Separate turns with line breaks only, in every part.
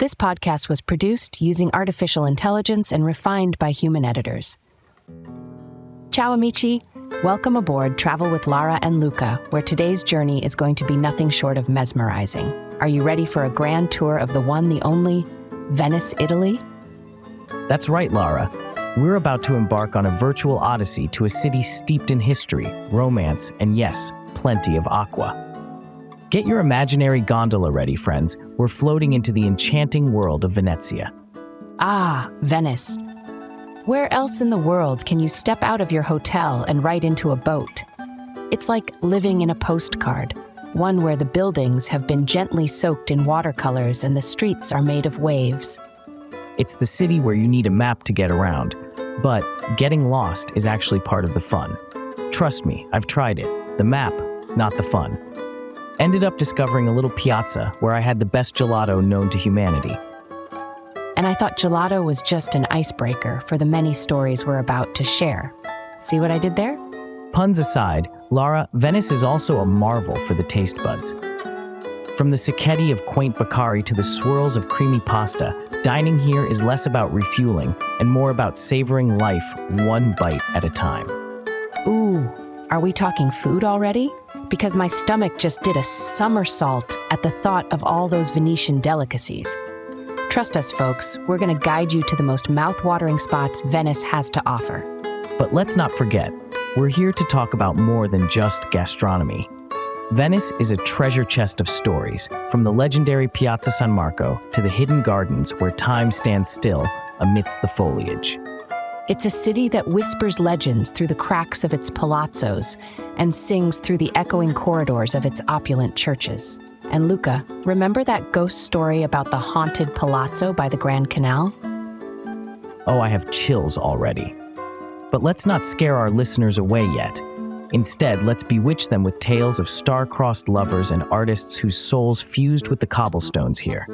This podcast was produced using artificial intelligence and refined by human editors. Ciao amici! Welcome aboard Travel with Lara and Luca, where today's journey is going to be nothing short of mesmerizing. Are you ready for a grand tour of the one, the only, Venice, Italy?
That's right, Lara. We're about to embark on a virtual odyssey to a city steeped in history, romance, and yes, plenty of aqua. Get your imaginary gondola ready, friends. We're floating into the enchanting world of Venezia.
Ah, Venice. Where else in the world can you step out of your hotel and right into a boat? It's like living in a postcard, one where the buildings have been gently soaked in watercolors and the streets are made of waves.
It's the city where you need a map to get around, but getting lost is actually part of the fun. Trust me, I've tried it. The map, not the fun. Ended up discovering a little piazza where I had the best gelato known to humanity.
And I thought gelato was just an icebreaker for the many stories we're about to share. See what I did there?
Puns aside, Lara, Venice is also a marvel for the taste buds. From the Cicchetti of quaint Baccari to the swirls of creamy pasta, dining here is less about refueling and more about savoring life one bite at a time.
Ooh, are we talking food already? Because my stomach just did a somersault at the thought of all those Venetian delicacies. Trust us, folks, we're going to guide you to the most mouth-watering spots Venice has to offer.
But let's not forget, we're here to talk about more than just gastronomy. Venice is a treasure chest of stories, from the legendary Piazza San Marco to the hidden gardens where time stands still amidst the foliage.
It's a city that whispers legends through the cracks of its palazzos and sings through the echoing corridors of its opulent churches. And Luca, remember that ghost story about the haunted palazzo by the Grand Canal?
Oh, I have chills already. But let's not scare our listeners away yet. Instead, let's bewitch them with tales of star-crossed lovers and artists whose souls fused with the cobblestones here.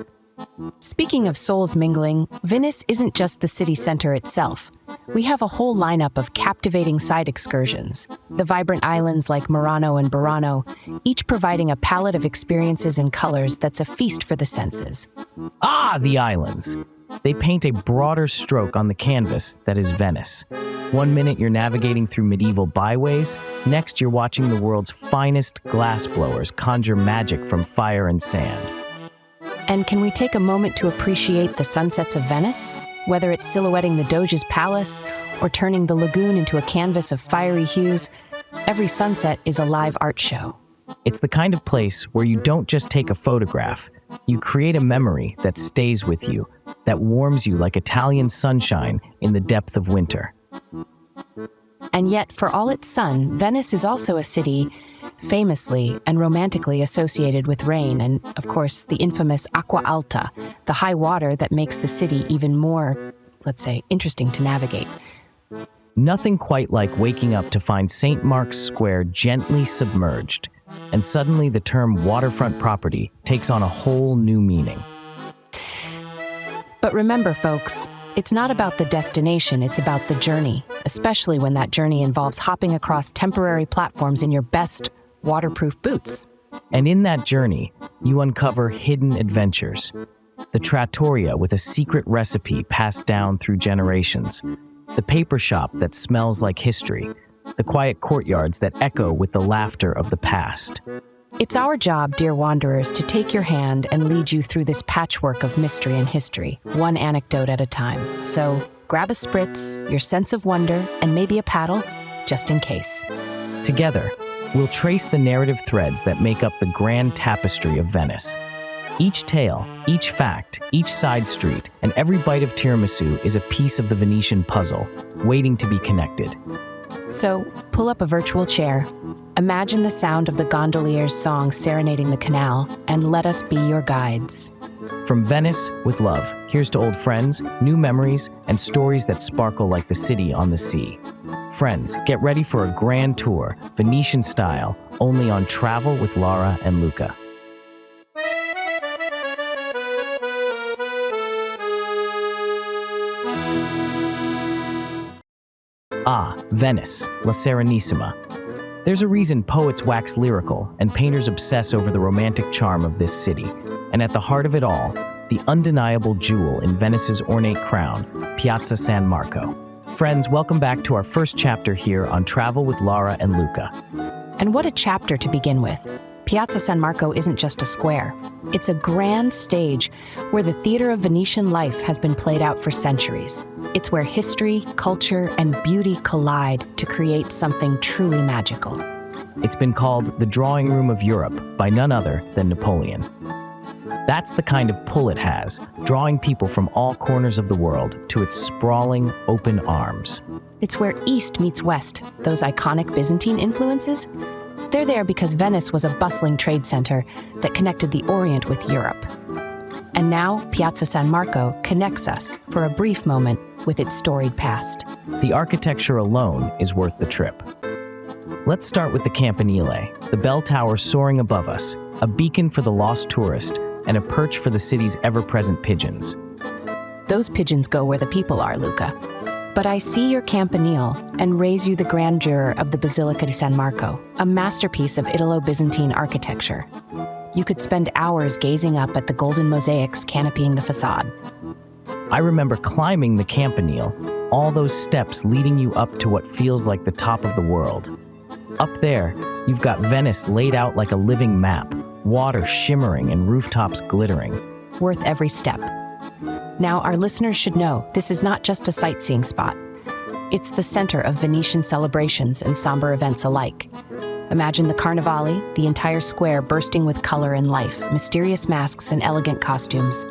Speaking of souls mingling, Venice isn't just the city center itself. We have a whole lineup of captivating side excursions. The vibrant islands like Murano and Burano, each providing a palette of experiences and colors that's a feast for the senses.
Ah, the islands! They paint a broader stroke on the canvas that is Venice. One minute you're navigating through medieval byways, next you're watching the world's finest glassblowers conjure magic from fire and sand.
And can we take a moment to appreciate the sunsets of Venice? Whether it's silhouetting the Doge's palace or turning the Lagoon into a canvas of fiery hues, every sunset is a live art show.
It's the kind of place where you don't just take a photograph, you create a memory that stays with you, that warms you like Italian sunshine in the depth of winter.
And yet, for all its sun, Venice is also a city famously and romantically associated with rain and, of course, the infamous acqua alta, the high water that makes the city even more, let's say, interesting to navigate.
Nothing quite like waking up to find St. Mark's Square gently submerged, and suddenly the term waterfront property takes on a whole new meaning.
But remember, folks, it's not about the destination, it's about the journey, especially when that journey involves hopping across temporary platforms in your best waterproof boots.
And in that journey, you uncover hidden adventures. The trattoria with a secret recipe passed down through generations. The paper shop that smells like history. The quiet courtyards that echo with the laughter of the past.
It's our job, dear wanderers, to take your hand and lead you through this patchwork of mystery and history, one anecdote at a time. So grab a spritz, your sense of wonder, and maybe a paddle, just in case.
Together, we'll trace the narrative threads that make up the grand tapestry of Venice. Each tale, each fact, each side street, and every bite of tiramisu is a piece of the Venetian puzzle, waiting to be connected.
So pull up a virtual chair, imagine the sound of the gondolier's song serenading the canal, and let us be your guides.
From Venice with love, here's to old friends, new memories, and stories that sparkle like the city on the sea. Friends, get ready for a grand tour, Venetian style, only on Travel with Lara and Luca. Ah, Venice, La Serenissima. There's a reason poets wax lyrical and painters obsess over the romantic charm of this city. And at the heart of it all, the undeniable jewel in Venice's ornate crown, Piazza San Marco. Friends, welcome back to our first chapter here on Travel with Lara and Luca.
And what a chapter to begin with. Piazza San Marco isn't just a square. It's a grand stage where the theater of Venetian life has been played out for centuries. It's where history, culture, and beauty collide to create something truly magical.
It's been called the drawing room of Europe by none other than Napoleon. That's the kind of pull it has, drawing people from all corners of the world to its sprawling, open arms.
It's where East meets West, those iconic Byzantine influences. They're there because Venice was a bustling trade center that connected the Orient with Europe. And now, Piazza San Marco connects us, for a brief moment, with its storied past.
The architecture alone is worth the trip. Let's start with the Campanile, the bell tower soaring above us, a beacon for the lost tourist, and a perch for the city's ever-present pigeons.
Those pigeons go where the people are, Luca. But I see your campanile and raise you the grandeur of the Basilica di San Marco, a masterpiece of Italo-Byzantine architecture. You could spend hours gazing up at the golden mosaics canopying the facade.
I remember climbing the campanile, all those steps leading you up to what feels like the top of the world. Up there, you've got Venice laid out like a living map, water shimmering and rooftops glittering.
Worth every step. Now, our listeners should know this is not just a sightseeing spot. It's the center of Venetian celebrations and somber events alike. Imagine the Carnevale, the entire square bursting with color and life, mysterious masks and elegant costumes.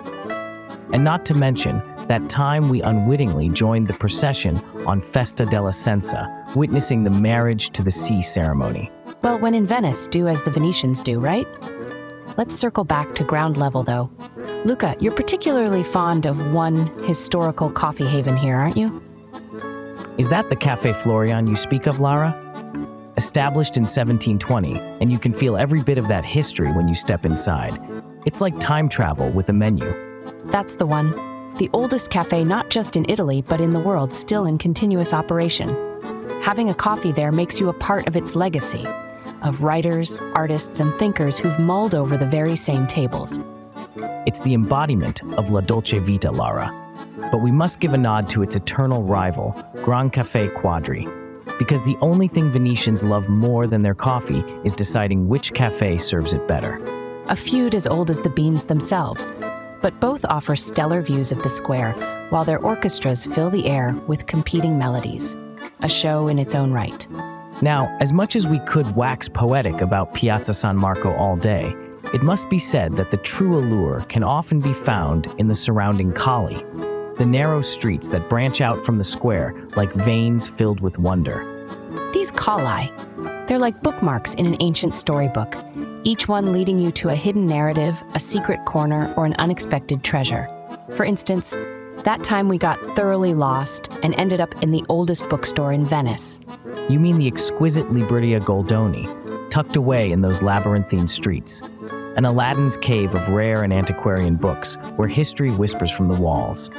And not to mention that time we unwittingly joined the procession on Festa della Senza, witnessing the marriage to the sea ceremony.
Well, when in Venice, do as the Venetians do, right? Let's circle back to ground level, though. Luca, you're particularly fond of one historical coffee haven here, aren't you?
Is that the Café Florian you speak of, Lara? Established in 1720, and you can feel every bit of that history when you step inside. It's like time travel with a menu.
That's the one. The oldest cafe not just in Italy, but in the world, still in continuous operation. Having a coffee there makes you a part of its legacy, of writers, artists, and thinkers who've mulled over the very same tables.
It's the embodiment of La Dolce Vita, Lara. But we must give a nod to its eternal rival, Gran Café Quadri, because the only thing Venetians love more than their coffee is deciding which cafe serves it better.
A feud as old as the beans themselves, but both offer stellar views of the square, while their orchestras fill the air with competing melodies. A show in its own right.
Now, as much as we could wax poetic about Piazza San Marco all day, it must be said that the true allure can often be found in the surrounding calle, the narrow streets that branch out from the square like veins filled with wonder.
These calli, they're like bookmarks in an ancient storybook, each one leading you to a hidden narrative, a secret corner, or an unexpected treasure. For instance, that time we got thoroughly lost and ended up in the oldest bookstore in Venice.
You mean the exquisite Libreria Goldoni, tucked away in those labyrinthine streets. An Aladdin's cave of rare and antiquarian books where history whispers from the walls.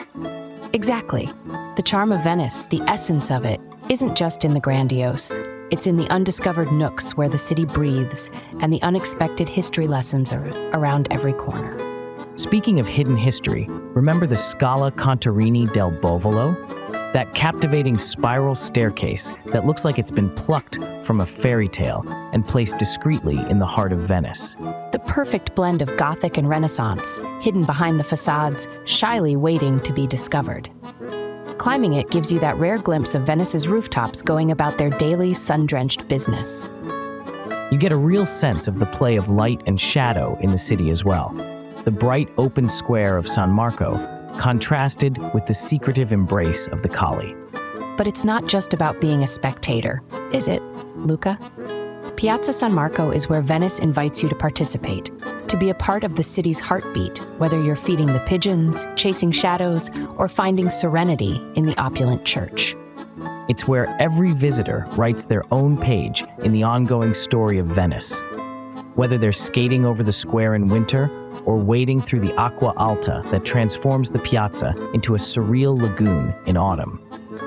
Exactly. The charm of Venice, the essence of it, isn't just in the grandiose. It's in the undiscovered nooks where the city breathes and the unexpected history lessons are around every corner.
Speaking of hidden history, remember the Scala Contarini del Bovolo? That captivating spiral staircase that looks like it's been plucked from a fairy tale and placed discreetly in the heart of Venice.
The perfect blend of Gothic and Renaissance, hidden behind the facades, shyly waiting to be discovered. Climbing it gives you that rare glimpse of Venice's rooftops going about their daily sun-drenched business.
You get a real sense of the play of light and shadow in the city as well. The bright open square of San Marco contrasted with the secretive embrace of the calle.
But it's not just about being a spectator, is it, Luca? Piazza San Marco is where Venice invites you to participate, to be a part of the city's heartbeat, whether you're feeding the pigeons, chasing shadows, or finding serenity in the opulent church.
It's where every visitor writes their own page in the ongoing story of Venice. Whether they're skating over the square in winter or wading through the acqua alta that transforms the piazza into a surreal lagoon in autumn.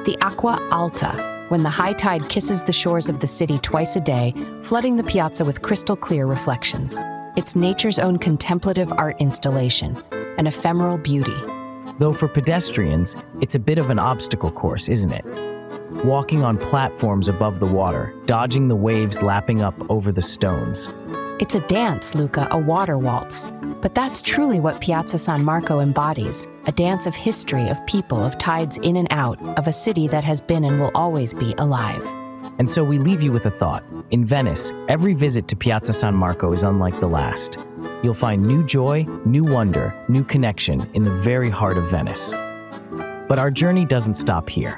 The acqua alta, when the high tide kisses the shores of the city twice a day, flooding the piazza with crystal clear reflections. It's nature's own contemplative art installation, and ephemeral beauty.
Though for pedestrians, it's a bit of an obstacle course, isn't it? Walking on platforms above the water, dodging the waves lapping up over the stones.
It's a dance, Luca, a water waltz. But that's truly what Piazza San Marco embodies, a dance of history, of people, of tides in and out, of a city that has been and will always be alive.
And so we leave you with a thought. In Venice, every visit to Piazza San Marco is unlike the last. You'll find new joy, new wonder, new connection in the very heart of Venice. But our journey doesn't stop here.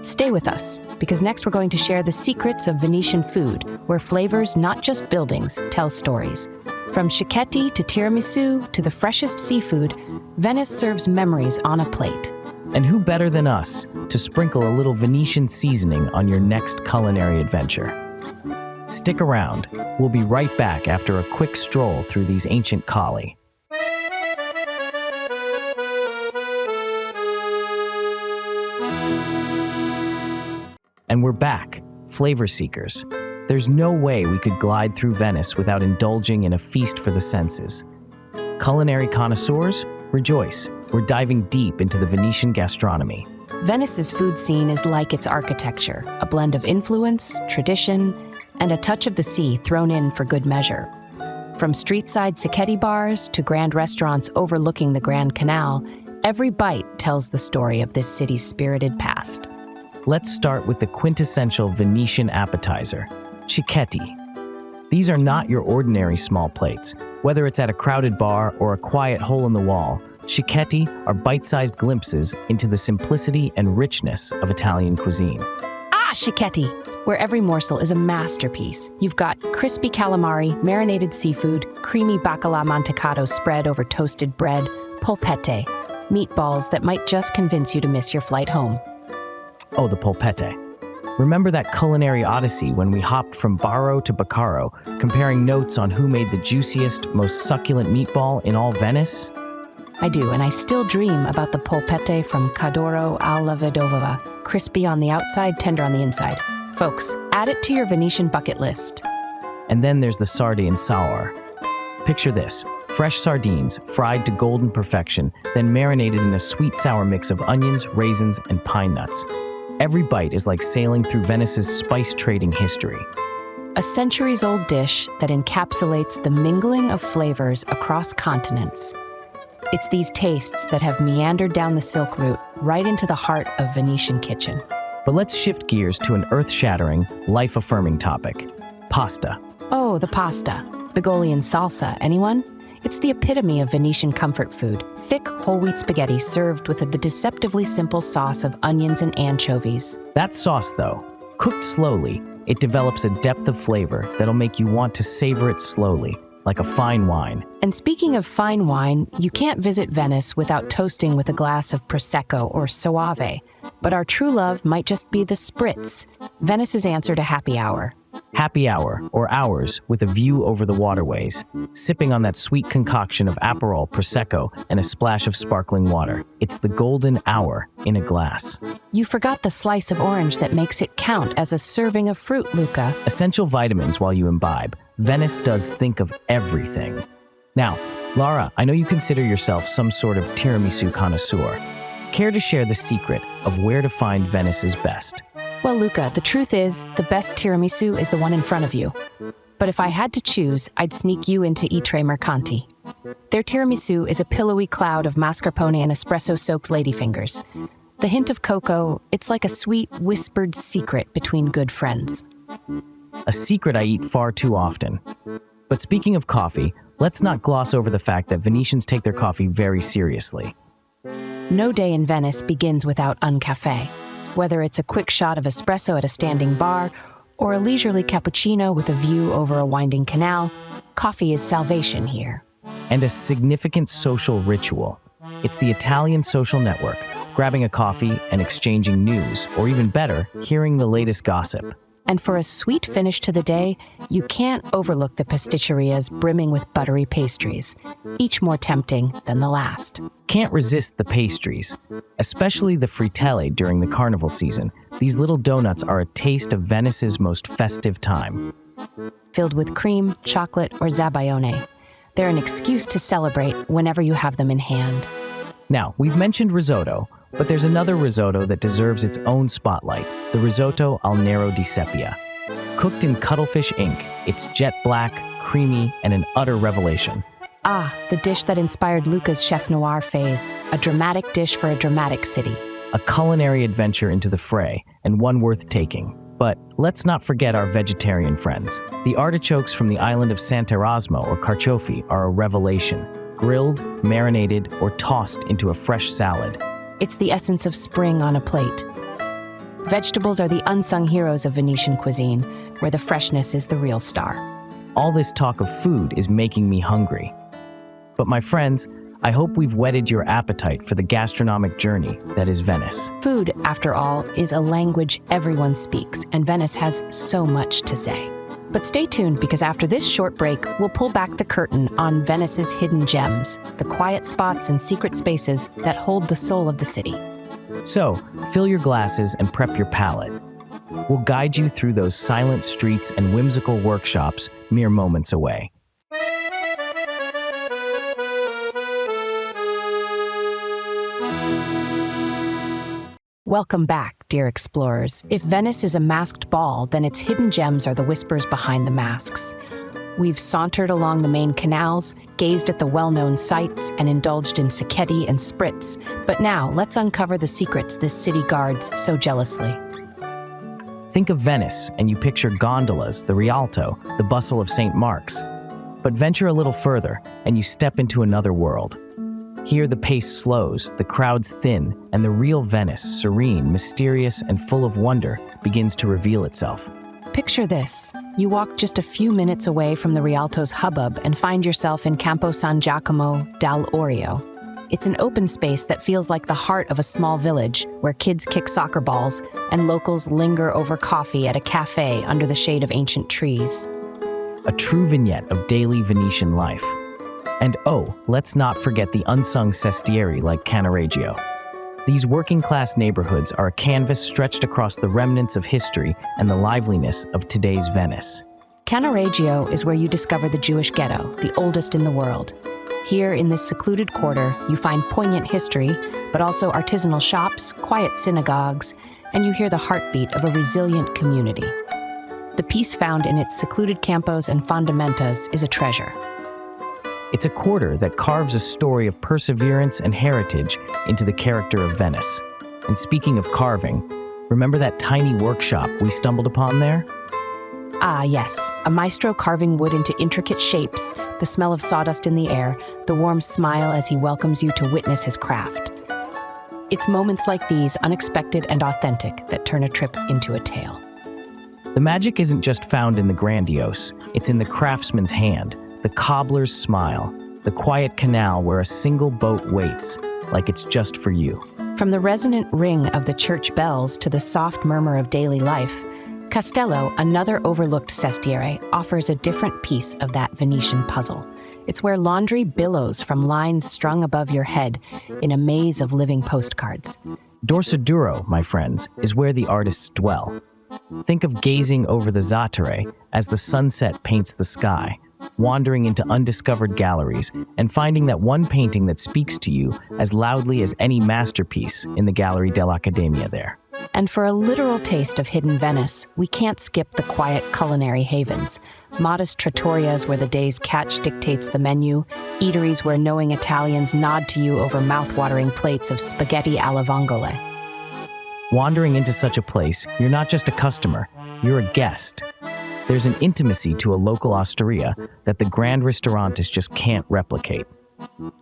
Stay with us, because next we're going to share the secrets of Venetian food, where flavors, not just buildings, tell stories. From Cicchetti to tiramisu to the freshest seafood, Venice serves memories on a plate.
And who better than us to sprinkle a little Venetian seasoning on your next culinary adventure? Stick around. We'll be right back after a quick stroll through these ancient colli. And we're back, flavor seekers. There's no way we could glide through Venice without indulging in a feast for the senses. Culinary connoisseurs, rejoice. We're diving deep into the Venetian gastronomy.
Venice's food scene is like its architecture, a blend of influence, tradition, and a touch of the sea thrown in for good measure. From street-side Cicchetti bars to grand restaurants overlooking the Grand Canal, every bite tells the story of this city's spirited past.
Let's start with the quintessential Venetian appetizer, Cicchetti. These are not your ordinary small plates. Whether it's at a crowded bar or a quiet hole in the wall, Cicchetti are bite-sized glimpses into the simplicity and richness of Italian cuisine.
Ah, Cicchetti, where every morsel is a masterpiece. You've got crispy calamari, marinated seafood, creamy bacala mantecato spread over toasted bread, polpette, meatballs that might just convince you to miss your flight home.
Oh, the polpette. Remember that culinary odyssey when we hopped from Barro to Baccaro, comparing notes on who made the juiciest, most succulent meatball in all Venice?
I do, and I still dream about the polpette from Cadoro alla Vedova, crispy on the outside, tender on the inside. Folks, add it to your Venetian bucket list.
And then there's the sardi and sour. Picture this. Fresh sardines, fried to golden perfection, then marinated in a sweet-sour mix of onions, raisins, and pine nuts. Every bite is like sailing through Venice's spice trading history.
A centuries-old dish that encapsulates the mingling of flavors across continents. It's these tastes that have meandered down the Silk Route right into the heart of Venetian kitchen.
But let's shift gears to an earth-shattering, life-affirming topic: pasta.
Oh, the pasta. Bigolian salsa, anyone? It's the epitome of Venetian comfort food. Thick, whole wheat spaghetti served with a deceptively simple sauce of onions and anchovies.
That sauce, though, cooked slowly, it develops a depth of flavor that'll make you want to savor it slowly, like a fine wine.
And speaking of fine wine, you can't visit Venice without toasting with a glass of Prosecco or Soave. But our true love might just be the spritz, Venice's answer to happy hour.
Happy hour, or hours, with a view over the waterways, sipping on that sweet concoction of Aperol, Prosecco, and a splash of sparkling water. It's the golden hour in a glass.
You forgot the slice of orange that makes it count as a serving of fruit, Luca.
Essential vitamins while you imbibe. Venice does think of everything. Now, Lara, I know you consider yourself some sort of tiramisu connoisseur. Care to share the secret of where to find Venice's best?
Well, Luca, the truth is, the best tiramisu is the one in front of you. But if I had to choose, I'd sneak you into I Tre Mercanti. Their tiramisu is a pillowy cloud of mascarpone and espresso-soaked ladyfingers. The hint of cocoa, it's like a sweet, whispered secret between good friends.
A secret I eat far too often. But speaking of coffee, let's not gloss over the fact that Venetians take their coffee very seriously.
No day in Venice begins without un caffè. Whether it's a quick shot of espresso at a standing bar or a leisurely cappuccino with a view over a winding canal, coffee is salvation here.
And a significant social ritual. It's the Italian social network, grabbing a coffee and exchanging news, or even better, hearing the latest gossip.
And for a sweet finish to the day, you can't overlook the pasticcerias brimming with buttery pastries, each more tempting than the last.
Can't resist the pastries, especially the frittelle during the carnival season. These little donuts are a taste of Venice's most festive time.
Filled with cream, chocolate, or zabaione, They're an excuse to celebrate whenever you have them in hand.
Now, we've mentioned risotto, but there's another risotto that deserves its own spotlight, the risotto al nero di sepia. Cooked in cuttlefish ink, it's jet black, creamy, and an utter revelation.
Ah, the dish that inspired Luca's chef noir phase, a dramatic dish for a dramatic city.
A culinary adventure into the fray, and one worth taking. But let's not forget our vegetarian friends. The artichokes from the island of Sant'Erasmo or Carciofi are a revelation. Grilled, marinated, or tossed into a fresh salad.
It's the essence of spring on a plate. Vegetables are the unsung heroes of Venetian cuisine, where the freshness is the real star.
All this talk of food is making me hungry. But my friends, I hope we've whetted your appetite for the gastronomic journey that is Venice.
Food, after all, is a language everyone speaks, and Venice has so much to say. But stay tuned, because after this short break, we'll pull back the curtain on Venice's hidden gems, the quiet spots and secret spaces that hold the soul of the city.
So, fill your glasses and prep your palate. We'll guide you through those silent streets and whimsical workshops mere moments away.
Welcome back, dear explorers. If Venice is a masked ball, then its hidden gems are the whispers behind the masks. We've sauntered along the main canals, gazed at the well-known sights, and indulged in Cicchetti and spritz. But now, let's uncover the secrets this city guards so jealously.
Think of Venice, and you picture gondolas, the Rialto, the bustle of St. Mark's. But venture a little further, and you step into another world. Here the pace slows, the crowds thin, and the real Venice, serene, mysterious, and full of wonder, begins to reveal itself.
Picture this. You walk just a few minutes away from the Rialto's hubbub and find yourself in Campo San Giacomo dal Orio. It's an open space that feels like the heart of a small village, where kids kick soccer balls and locals linger over coffee at a cafe under the shade of ancient trees.
A true vignette of daily Venetian life. And oh, let's not forget the unsung sestieri like Cannaregio. These working-class neighborhoods are a canvas stretched across the remnants of history and the liveliness of today's Venice.
Cannaregio is where you discover the Jewish ghetto, the oldest in the world. Here in this secluded quarter, you find poignant history, but also artisanal shops, quiet synagogues, and you hear the heartbeat of a resilient community. The peace found in its secluded campos and fondamentas is a treasure.
It's a quarter that carves a story of perseverance and heritage into the character of Venice. And speaking of carving, remember that tiny workshop we stumbled upon there?
Ah, yes, a maestro carving wood into intricate shapes, the smell of sawdust in the air, the warm smile as he welcomes you to witness his craft. It's moments like these, unexpected and authentic, that turn a trip into a tale.
The magic isn't just found in the grandiose, it's in the craftsman's hand, the cobbler's smile, the quiet canal where a single boat waits, like it's just for you.
From the resonant ring of the church bells to the soft murmur of daily life, Castello, another overlooked sestiere, offers a different piece of that Venetian puzzle. It's where laundry billows from lines strung above your head in a maze of living postcards.
Dorsoduro, my friends, is where the artists dwell. Think of gazing over the Zattere as the sunset paints the sky, wandering into undiscovered galleries and finding that one painting that speaks to you as loudly as any masterpiece in the Gallery dell'Accademia there.
And for a literal taste of hidden Venice, we can't skip the quiet culinary havens. Modest trattorias where the day's catch dictates the menu, eateries where knowing Italians nod to you over mouth-watering plates of spaghetti alla vongole.
Wandering into such a place, you're not just a customer, you're a guest. There's an intimacy to a local osteria that the Grand Ristorantes just can't replicate.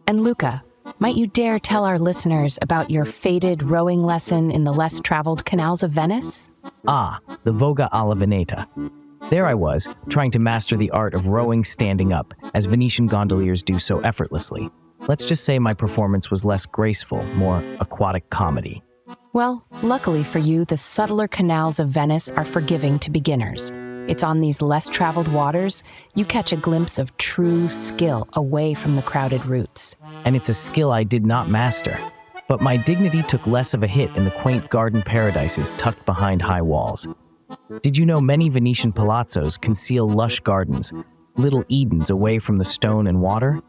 And Luca, might you dare tell our listeners about your fated rowing lesson in the less-traveled canals of Venice?
Ah, the Voga alla Veneta. There I was, trying to master the art of rowing standing up, as Venetian gondoliers do so effortlessly. Let's just say my performance was less graceful, more aquatic comedy.
Well, luckily for you, the subtler canals of Venice are forgiving to beginners. It's on these less-traveled waters you catch a glimpse of true skill away from the crowded routes.
And it's a skill I did not master. But my dignity took less of a hit in the quaint garden paradises tucked behind high walls. Did you know many Venetian palazzos conceal lush gardens, little Edens away from the stone and water?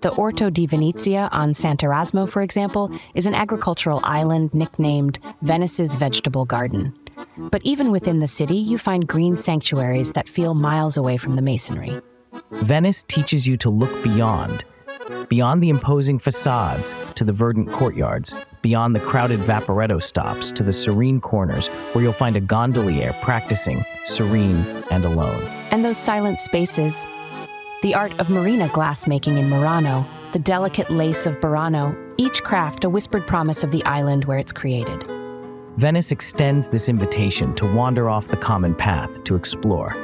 The Orto di Venezia on Sant'Erasmo, for example, is an agricultural island nicknamed Venice's vegetable garden. But even within the city, you find green sanctuaries that feel miles away from the masonry.
Venice teaches you to look beyond the imposing facades to the verdant courtyards, beyond the crowded vaporetto stops to the serene corners where you'll find a gondolier practicing, serene and alone.
And those silent spaces, the art of marina glassmaking in Murano, the delicate lace of Burano, each craft a whispered promise of the island where it's created.
Venice extends this invitation to wander off the common path to explore,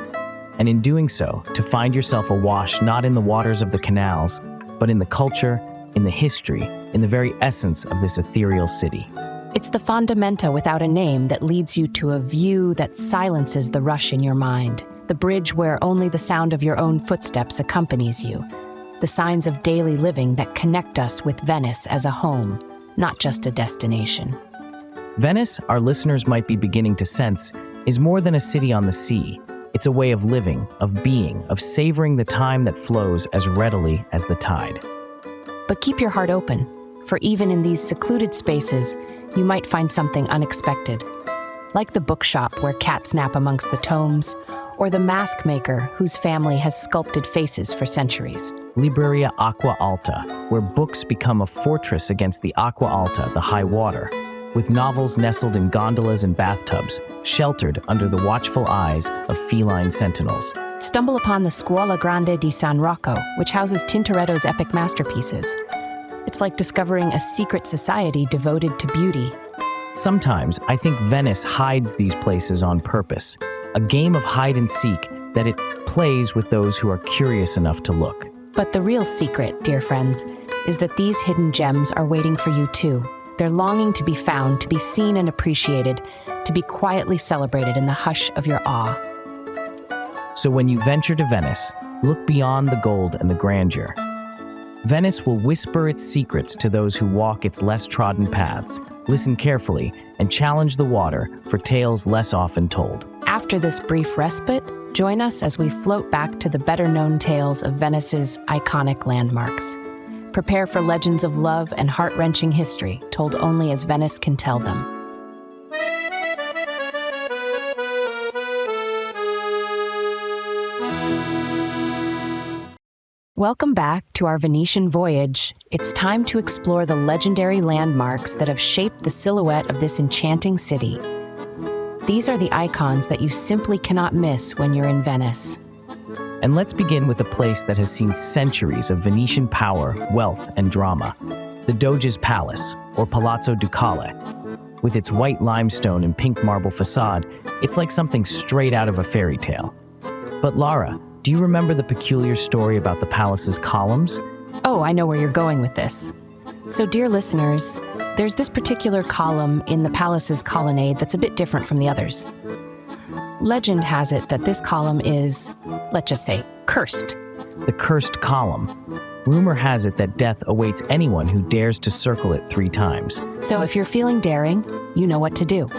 and in doing so, to find yourself awash not in the waters of the canals, but in the culture, in the history, in the very essence of this ethereal city.
It's the fondamenta without a name that leads you to a view that silences the rush in your mind, the bridge where only the sound of your own footsteps accompanies you, the signs of daily living that connect us with Venice as a home, not just a destination.
Venice, our listeners might be beginning to sense, is more than a city on the sea. It's a way of living, of being, of savoring the time that flows as readily as the tide.
But keep your heart open, for even in these secluded spaces, you might find something unexpected, like the bookshop where cats nap amongst the tomes, or the mask maker whose family has sculpted faces for centuries.
Libreria Acqua Alta, where books become a fortress against the Acqua Alta, the high water, with novels nestled in gondolas and bathtubs, sheltered under the watchful eyes of feline sentinels.
Stumble upon the Scuola Grande di San Rocco, which houses Tintoretto's epic masterpieces. It's like discovering a secret society devoted to beauty.
Sometimes I think Venice hides these places on purpose, a game of hide and seek that it plays with those who are curious enough to look.
But the real secret, dear friends, is that these hidden gems are waiting for you too. They're longing to be found, to be seen and appreciated, to be quietly celebrated in the hush of your awe.
So when you venture to Venice, look beyond the gold and the grandeur. Venice will whisper its secrets to those who walk its less trodden paths, listen carefully, and challenge the water for tales less often told.
After this brief respite, join us as we float back to the better-known tales of Venice's iconic landmarks. Prepare for legends of love and heart-wrenching history, told only as Venice can tell them. Welcome back to our Venetian voyage. It's time to explore the legendary landmarks that have shaped the silhouette of this enchanting city. These are the icons that you simply cannot miss when you're in Venice.
And let's begin with a place that has seen centuries of Venetian power, wealth, and drama. The Doge's Palace, or Palazzo Ducale. With its white limestone and pink marble facade, it's like something straight out of a fairy tale. But Lara, do you remember the peculiar story about the palace's columns?
Oh, I know where you're going with this. So, dear listeners, there's this particular column in the palace's colonnade that's a bit different from the others. Legend has it that this column is, let's just say, cursed.
The cursed column. Rumor has it that death awaits anyone who dares to circle it 3 times.
So if you're feeling daring, you know what to do.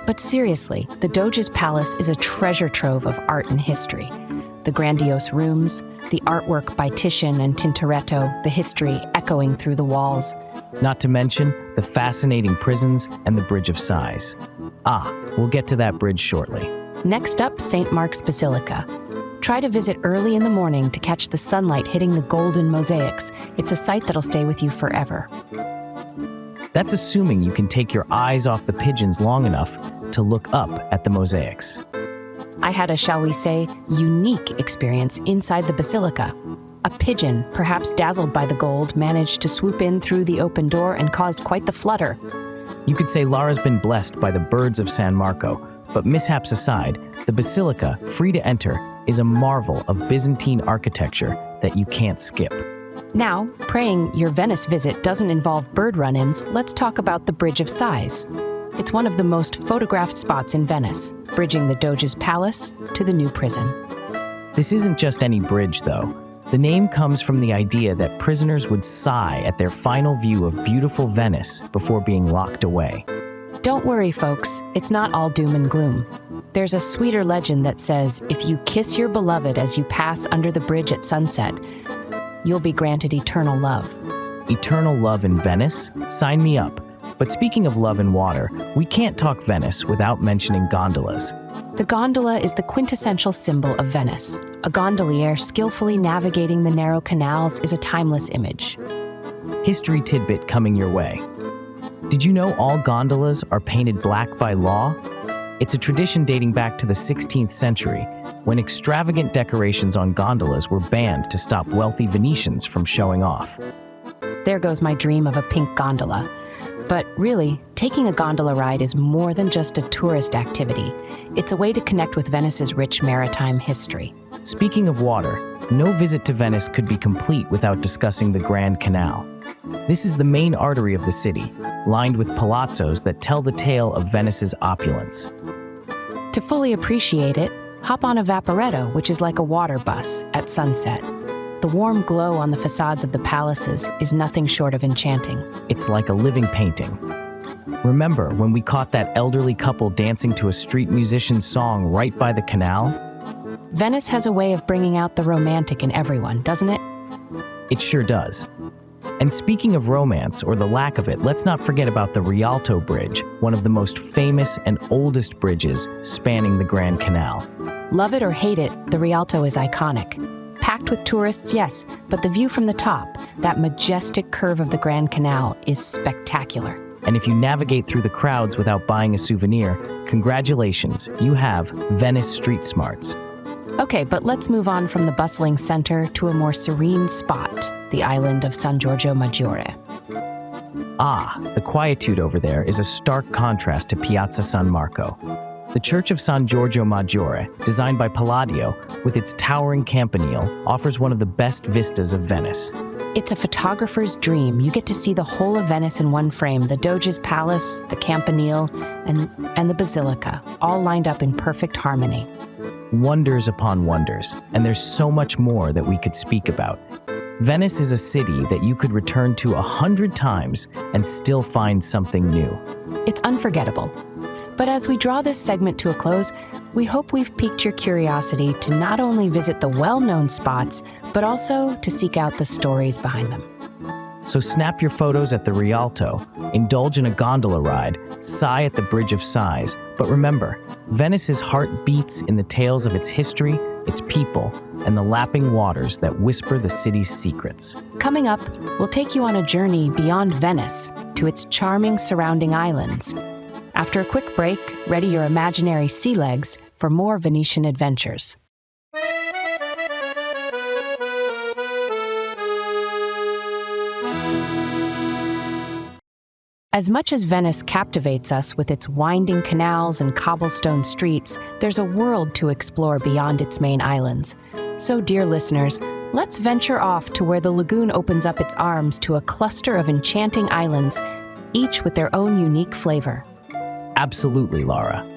But seriously, the Doge's Palace is a treasure trove of art and history. The grandiose rooms, the artwork by Titian and Tintoretto, the history echoing through the walls.
Not to mention the fascinating prisons and the Bridge of Sighs. We'll get to that bridge shortly.
Next up, St. Mark's Basilica. Try to visit early in the morning to catch the sunlight hitting the golden mosaics. It's a sight that'll stay with you forever.
That's assuming you can take your eyes off the pigeons long enough to look up at the mosaics.
I had a, shall we say, unique experience inside the basilica. A pigeon, perhaps dazzled by the gold, managed to swoop in through the open door and caused quite the flutter.
You could say Lara's been blessed by the birds of San Marco, but mishaps aside, the basilica, free to enter, is a marvel of Byzantine architecture that you can't skip.
Now, praying your Venice visit doesn't involve bird run-ins, let's talk about the Bridge of Sighs. It's one of the most photographed spots in Venice, bridging the Doge's Palace to the new prison.
This isn't just any bridge, though. The name comes from the idea that prisoners would sigh at their final view of beautiful Venice before being locked away.
Don't worry, folks, it's not all doom and gloom. There's a sweeter legend that says if you kiss your beloved as you pass under the bridge at sunset, you'll be granted eternal love.
Eternal love in Venice? Sign me up. But speaking of love and water, we can't talk Venice without mentioning gondolas.
The gondola is the quintessential symbol of Venice. A gondolier skillfully navigating the narrow canals is a timeless image.
History tidbit coming your way. Did you know all gondolas are painted black by law? It's a tradition dating back to the 16th century, when extravagant decorations on gondolas were banned to stop wealthy Venetians from showing off.
There goes my dream of a pink gondola. But really, taking a gondola ride is more than just a tourist activity. It's a way to connect with Venice's rich maritime history.
Speaking of water, no visit to Venice could be complete without discussing the Grand Canal. This is the main artery of the city, lined with palazzos that tell the tale of Venice's opulence.
To fully appreciate it, hop on a vaporetto, which is like a water bus, at sunset. The warm glow on the facades of the palaces is nothing short of enchanting.
It's like a living painting. Remember when we caught that elderly couple dancing to a street musician's song right by the canal?
Venice has a way of bringing out the romantic in everyone, doesn't it?
It sure does. And speaking of romance, or the lack of it, let's not forget about the Rialto Bridge, one of the most famous and oldest bridges spanning the Grand Canal.
Love it or hate it, the Rialto is iconic. Packed with tourists, yes, but the view from the top, that majestic curve of the Grand Canal, is spectacular.
And if you navigate through the crowds without buying a souvenir, congratulations, you have Venice street smarts.
Okay, but let's move on from the bustling center to a more serene spot, the island of San Giorgio Maggiore.
Ah, the quietude over there is a stark contrast to Piazza San Marco. The Church of San Giorgio Maggiore, designed by Palladio, with its towering campanile, offers one of the best vistas of Venice.
It's a photographer's dream. You get to see the whole of Venice in one frame, the Doge's Palace, the campanile, and the Basilica, all lined up in perfect harmony.
Wonders upon wonders, and there's so much more that we could speak about. Venice is a city that you could return to 100 times and still find something new.
It's unforgettable. But as we draw this segment to a close, we hope we've piqued your curiosity to not only visit the well-known spots, but also to seek out the stories behind them.
So snap your photos at the Rialto, indulge in a gondola ride, sigh at the Bridge of Sighs, but remember, Venice's heart beats in the tales of its history, its people, and the lapping waters that whisper the city's secrets.
Coming up, we'll take you on a journey beyond Venice to its charming surrounding islands. After a quick break, ready your imaginary sea legs for more Venetian adventures. As much as Venice captivates us with its winding canals and cobblestone streets, there's a world to explore beyond its main islands. So, dear listeners, let's venture off to where the lagoon opens up its arms to a cluster of enchanting islands, each with their own unique flavor.
Absolutely, Lara.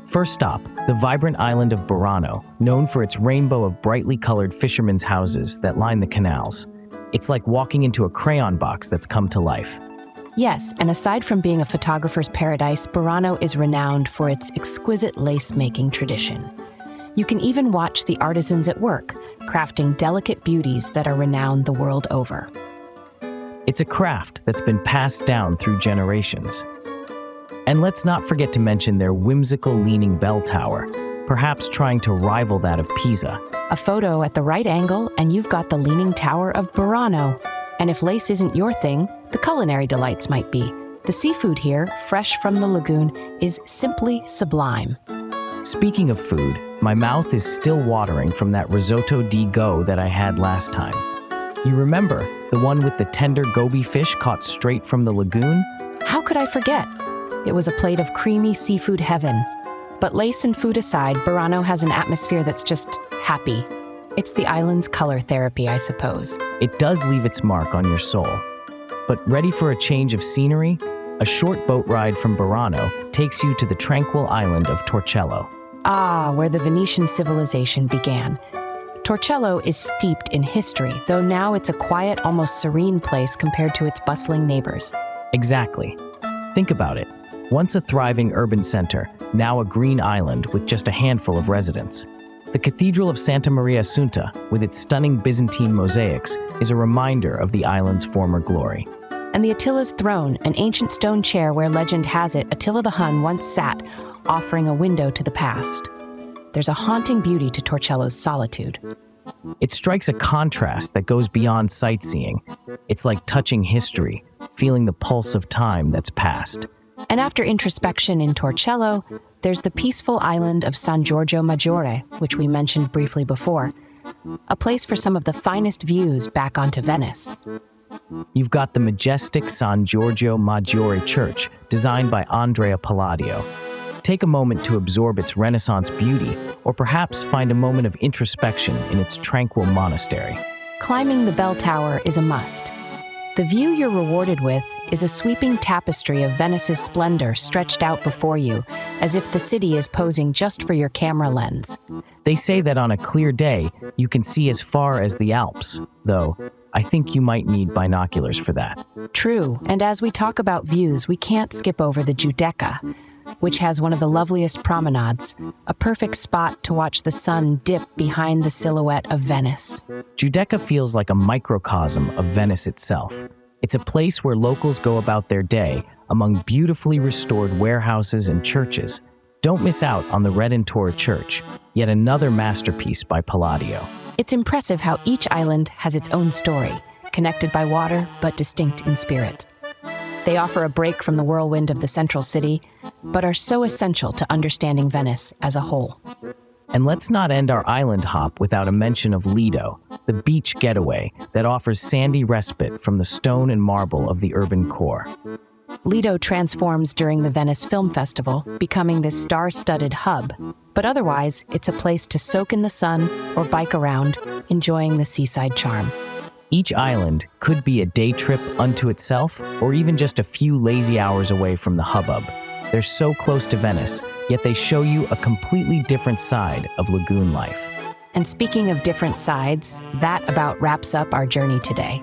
First stop, the vibrant island of Burano, known for its rainbow of brightly colored fishermen's houses that line the canals. It's like walking into a crayon box that's come to life.
Yes, and aside from being a photographer's paradise, Burano is renowned for its exquisite lace-making tradition. You can even watch the artisans at work, crafting delicate beauties that are renowned the world over.
It's a craft that's been passed down through generations. And let's not forget to mention their whimsical leaning bell tower, perhaps trying to rival that of Pisa.
A photo at the right angle, and you've got the Leaning Tower of Burano. And if lace isn't your thing, the culinary delights might be. The seafood here, fresh from the lagoon, is simply sublime.
Speaking of food, my mouth is still watering from that risotto di go that I had last time. You remember, the one with the tender goby fish caught straight from the lagoon?
How could I forget? It was a plate of creamy seafood heaven. But lace and food aside, Burano has an atmosphere that's just happy. It's the island's color therapy, I suppose.
It does leave its mark on your soul. But ready for a change of scenery? A short boat ride from Burano takes you to the tranquil island of Torcello.
Ah, where the Venetian civilization began. Torcello is steeped in history, though now it's a quiet, almost serene place compared to its bustling neighbors.
Exactly. Think about it. Once a thriving urban center, now a green island with just a handful of residents. The Cathedral of Santa Maria Assunta, with its stunning Byzantine mosaics, is a reminder of the island's former glory.
And the Attila's throne, an ancient stone chair where legend has it Attila the Hun once sat, offering a window to the past. There's a haunting beauty to Torcello's solitude.
It strikes a contrast that goes beyond sightseeing. It's like touching history, feeling the pulse of time that's passed.
And after introspection in Torcello, there's the peaceful island of San Giorgio Maggiore, which we mentioned briefly before, a place for some of the finest views back onto Venice.
You've got the majestic San Giorgio Maggiore Church, designed by Andrea Palladio. Take a moment to absorb its Renaissance beauty, or perhaps find a moment of introspection in its tranquil monastery.
Climbing the bell tower is a must. The view you're rewarded with is a sweeping tapestry of Venice's splendor stretched out before you, as if the city is posing just for your camera lens.
They say that on a clear day, you can see as far as the Alps, though I think you might need binoculars for that.
True, and as we talk about views, we can't skip over the Giudecca, which has one of the loveliest promenades, a perfect spot to watch the sun dip behind the silhouette of Venice.
Giudecca feels like a microcosm of Venice itself. It's a place where locals go about their day among beautifully restored warehouses and churches. Don't miss out on the Redentor Church, yet another masterpiece by Palladio.
It's impressive how each island has its own story, connected by water but distinct in spirit. They offer a break from the whirlwind of the central city, but are so essential to understanding Venice as a whole.
And let's not end our island hop without a mention of Lido, the beach getaway that offers sandy respite from the stone and marble of the urban core.
Lido transforms during the Venice Film Festival, becoming this star-studded hub, but otherwise, it's a place to soak in the sun or bike around, enjoying the seaside charm.
Each island could be a day trip unto itself, or even just a few lazy hours away from the hubbub. They're so close to Venice, yet they show you a completely different side of lagoon life.
And speaking of different sides, that about wraps up our journey today.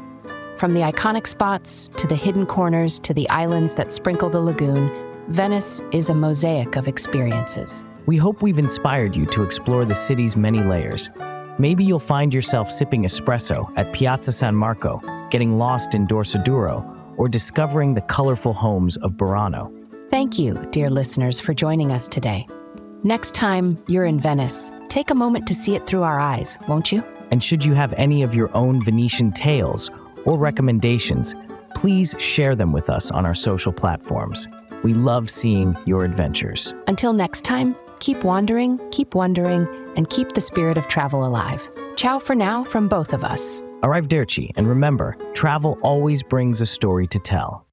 From the iconic spots, to the hidden corners, to the islands that sprinkle the lagoon, Venice is a mosaic of experiences.
We hope we've inspired you to explore the city's many layers. Maybe you'll find yourself sipping espresso at Piazza San Marco, getting lost in Dorsoduro, or discovering the colorful homes of Burano.
Thank you, dear listeners, for joining us today. Next time you're in Venice, take a moment to see it through our eyes, won't you?
And should you have any of your own Venetian tales or recommendations, please share them with us on our social platforms. We love seeing your adventures.
Until next time, keep wandering, keep wondering, and keep the spirit of travel alive. Ciao for now from both of us.
Arrivederci, and remember, travel always brings a story to tell.